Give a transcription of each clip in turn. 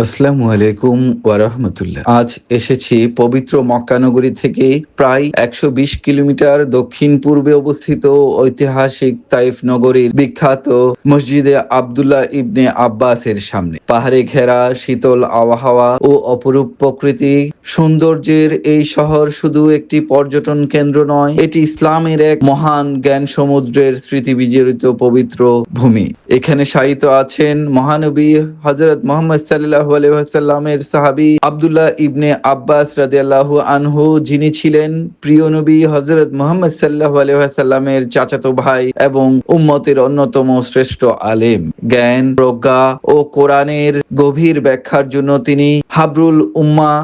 আসসালামু আলাইকুম ওয়া রাহমাতুল্লাহ। আজ এসেছি পবিত্র মক্কা নগরী থেকে প্রায় ১২০ কিলোমিটার দক্ষিণ পূর্বে অবস্থিত ঐতিহাসিক তাইফ নগরীর বিখ্যাত মসজিদে আব্দুল্লাহ ইবনে আব্বাসের সামনে। পাহাড়ে ঘেরা শীতল আবহাওয়া ও অপরূপ প্রকৃতি সৌন্দর্যের এই শহর শুধু একটি পর্যটন কেন্দ্র নয়, এটি ইসলামের এক মহান জ্ঞান সমুদ্রের স্মৃতি বিজড়িত পবিত্র ভূমি। এখানে শায়িত আছেন মহানবী হযরত মুহাম্মদ সাল্লাল্লাহু আলাইহি ওয়াসাল্লামের সাহাবী আব্দুল্লাহ ইবনে আব্বাস রাদিয়াল্লাহু আনহু, যিনি ছিলেন প্রিয় নবী হযরত মুহাম্মদ সাল্লাল্লাহু আলাইহি ওয়াসাল্লামের চাচাতো ভাই এবং উম্মতের অন্যতম শ্রেষ্ঠ আলেম। জ্ঞান, প্রজ্ঞা ও কোরআনের গভীর ব্যাখ্যার জন্য তিনি হাবরুল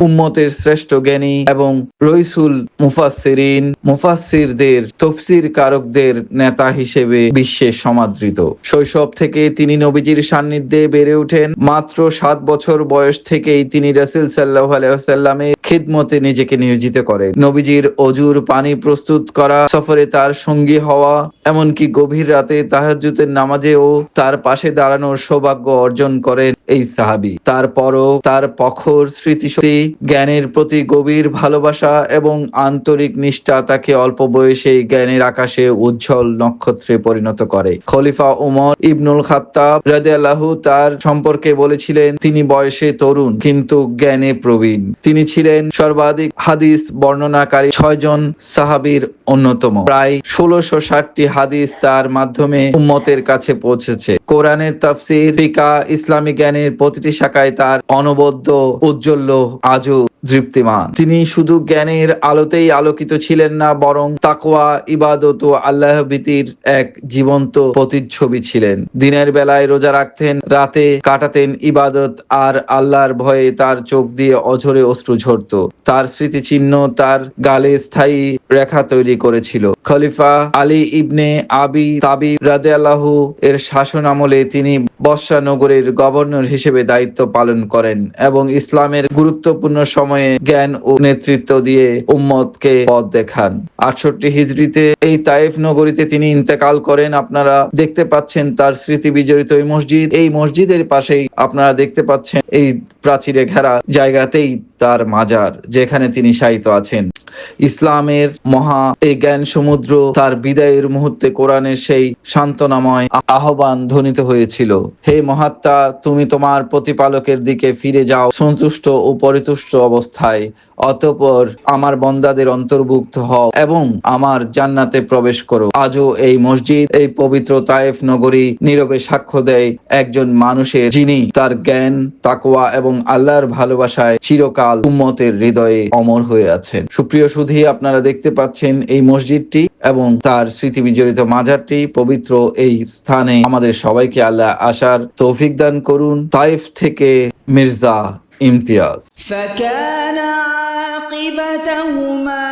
উম্মতের শ্রেষ্ঠ জ্ঞানী এবং রইসুল মুফাসসিরদের তফসির কারকদের নেতা হিসেবে বিশ্বে সমাদৃত। শৈশব থেকে তিনি নবীজির সান্নিধ্যে বেড়ে ওঠেন। মাত্র ৭ বছর বয়স থেকেই তিনি রাসূল সাল্লাল্লাহু আলাইহি ওয়াসাল্লামের খিদমতে নিজেকে নিয়োজিত করেন। নবীজির অজুর পানি প্রস্তুত করা, সফরে তার সঙ্গী হওয়া, এমনকি গভীর রাতে তাহাজ্জুদের নামাজেও তার পাশে দাঁড়ানোর সৌভাগ্য অর্জন করেন এই সাহাবী। তারপরও তার প্রখর স্মৃতিশক্তি, জ্ঞানের প্রতি গভীর ভালোবাসা এবং আন্তরিক নিষ্ঠা তাকে অল্প বয়সেই জ্ঞানের আকাশে উজ্জ্বল নক্ষত্রে পরিণত করে। খলিফা উমর ইবনুল খাত্তাব রাদিয়াল্লাহু তার সম্পর্কে বলেছিলেন, তিনি বয়সে তরুণ কিন্তু জ্ঞানে প্রবীণ। তিনি ছিলেন সর্বাধিক হাদিস বর্ণনাকারী ৬ জন সাহাবীর অন্যতম। প্রায় ১৬৬০টি হাদিস তার মাধ্যমে উম্মতের কাছে পৌঁছেছে। কোরআনের তাফসীর, ফিকহ, ইসলামী জ্ঞানের প্রতিটি শাখায় তার অনবদ্য ঔজ্জ্বল্য আজও দৃপ্তিমান। তিনি শুধু জ্ঞানের আলোতেই আলোকিত ছিলেন না, বরং তাকওয়া, ইবাদত ও আল্লাহ ভীতির এক জীবন্ত প্রতিচ্ছবি ছিলেন। দিনের বেলায় রোজা রাখতেন, রাতে কাটাতেন ইবাদত, আর আল্লাহর ভয়ে তার চোখ দিয়ে অঝরে অশ্রু ঝরত। তার স্মৃতিচিহ্ন তার গালে স্থায়ী রেখা তৈরি করেছিল। খলিফা আলী ইবনে আবি তাবিব রাদিয়াল্লাহু এর শাসন আমলে তিনি বসরা নগরের গভর্নর হিসেবে দায়িত্ব পালন করেন এবং ইসলামের গুরুত্বপূর্ণ সময়ে জ্ঞান ও নেতৃত্ব দিয়ে উম্মতকে পথ দেখান। ৬৮ হিজরিতে এই তায়েফ নগরীতে তিনি ইন্তেকাল করেন। আপনারা দেখতে পাচ্ছেন তার স্মৃতি বিজড়িত এই মসজিদ। এই মসজিদের পাশেই আপনারা দেখতে পাচ্ছেন এই প্রাচীরে ঘেরা জায়গাতেই তার মাজার, যেখানে তিনি শায়িত আছেন। ইসলামের মহা এই জ্ঞান সমুদ্র তার বিদায়ের মুহূর্তে কোরআনের সেই সান্ত্বনাময় আহ্বান ধ্বনিত হয়েছিল, হে মহাত্মা, তুমি তোমার প্রতিপালকের দিকে ফিরে যাও সন্তুষ্ট ও পরিতুষ্ট অবস্থায়, অতঃপর আমার বন্দাদের অন্তর্ভুক্ত হও এবং আমার জান্নাতে প্রবেশ করো। আজও এই মসজিদ, এই পবিত্র তায়েফ নগরী নীরবে সাক্ষ্য দেয় একজন মানুষের, যিনি তার জ্ঞান, তাকওয়া এবং আল্লাহর ভালোবাসায় চিরকাল উম্মতের হৃদয়ে অমর হয়ে আছেন। সুপ্রিয় সুধী, আপনারা দেখতে পাচ্ছেন এই মসজিদটি এবং তার স্মৃতি বিজড়িত মাজারটি। পবিত্র এই স্থানে আমাদের সবাইকে আল্লাহ আসার তৌফিক দান করুন। তায়েফ থেকে মির্জা ইমতিয়াজ। فكان عاقبتهما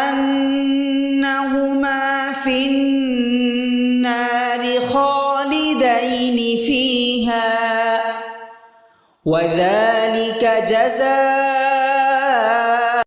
أنهما في النار خالدين فيها وذلك جزاء